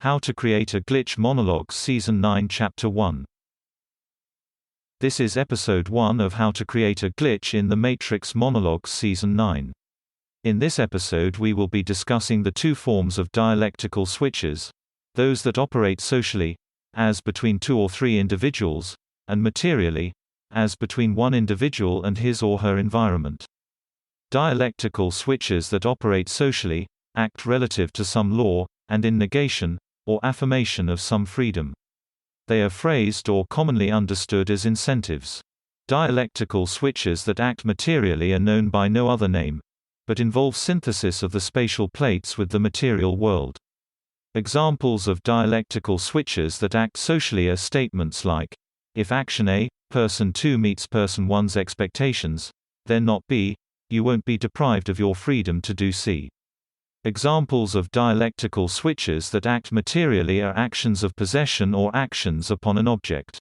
How to Create a Glitch Monologues Season 9 Chapter 1. This is Episode 1 of How to Create a Glitch in the Matrix Monologues Season 9. In this episode we will be discussing the two forms of dialectical switches, those that operate socially, as between two or three individuals, and materially, as between one individual and his or her environment. Dialectical switches that operate socially, act relative to some law, and in negation, or affirmation of some freedom. They are phrased or commonly understood as incentives. Dialectical switches that act materially are known by no other name, but involve synthesis of the spatial plates with the material world. Examples of dialectical switches that act socially are statements like, if action A, person 2 meets person 1's expectations, then not B, you won't be deprived of your freedom to do C. Examples of dialectical switches that act materially are actions of possession or actions upon an object.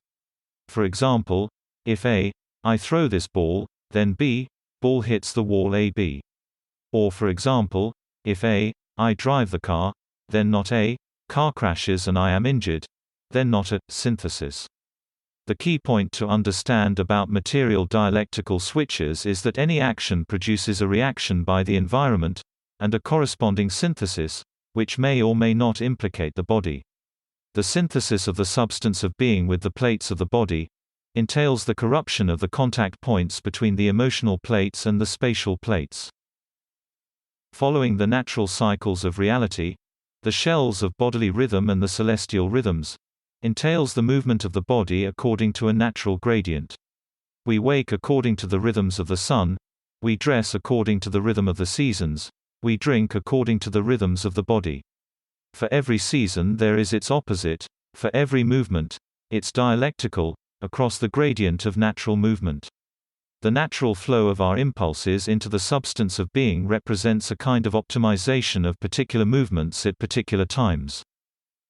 For example, if A, I throw this ball, then B, ball hits the wall AB. Or for example, if A, I drive the car, then not A, car crashes and I am injured, then not A, synthesis. The key point to understand about material dialectical switches is that any action produces a reaction by the environment, and a corresponding synthesis, which may or may not implicate the body. The synthesis of the substance of being with the plates of the body entails the corruption of the contact points between the emotional plates and the spatial plates. Following the natural cycles of reality, the shells of bodily rhythm and the celestial rhythms entails the movement of the body according to a natural gradient. We wake according to the rhythms of the sun, we dress according to the rhythm of the seasons, we drink according to the rhythms of the body. For every season there is its opposite, for every movement, its dialectical, across the gradient of natural movement. The natural flow of our impulses into the substance of being represents a kind of optimization of particular movements at particular times.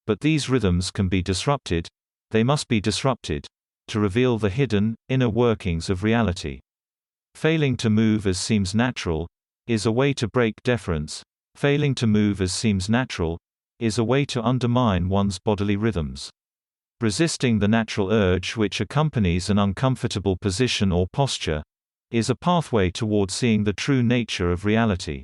But these rhythms can be disrupted, they must be disrupted, to reveal the hidden, inner workings of reality. Failing to move as seems natural is a way to break deference. Failing to move as seems natural is a way to undermine one's bodily rhythms. Resisting the natural urge which accompanies an uncomfortable position or posture is a pathway toward seeing the true nature of reality.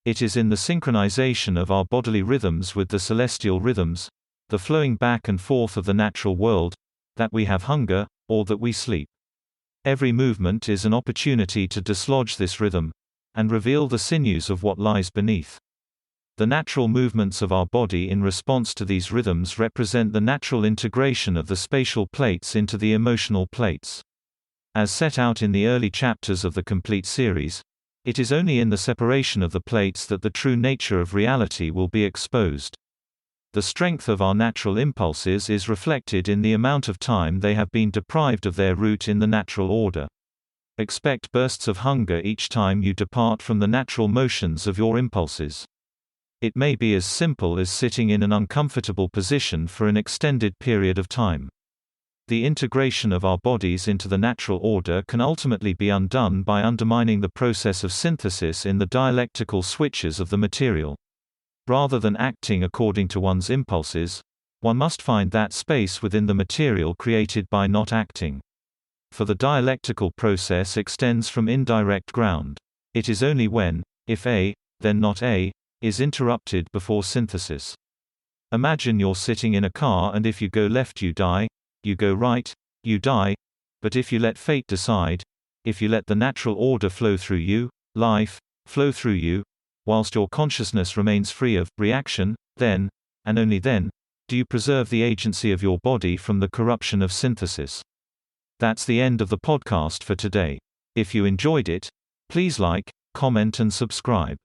It is in the synchronization of our bodily rhythms with the celestial rhythms, the flowing back and forth of the natural world, that we have hunger, or that we sleep. Every movement is an opportunity to dislodge this rhythm, and reveal the sinews of what lies beneath. The natural movements of our body in response to these rhythms represent the natural integration of the spatial plates into the emotional plates. As set out in the early chapters of the complete series, it is only in the separation of the plates that the true nature of reality will be exposed. The strength of our natural impulses is reflected in the amount of time they have been deprived of their root in the natural order. Expect bursts of hunger each time you depart from the natural motions of your impulses. It may be as simple as sitting in an uncomfortable position for an extended period of time. The integration of our bodies into the natural order can ultimately be undone by undermining the process of synthesis in the dialectical switches of the material. Rather than acting according to one's impulses, one must find that space within the material created by not acting. For the dialectical process extends from indirect ground. It is only when, if A, then not A, is interrupted before synthesis. Imagine you're sitting in a car and if you go left you die, you go right, you die, but if you let fate decide, if you let the natural order flow through you, life, flow through you, whilst your consciousness remains free of reaction, then, and only then, do you preserve the agency of your body from the corruption of synthesis. That's the end of the podcast for today. If you enjoyed it, please like, comment and subscribe.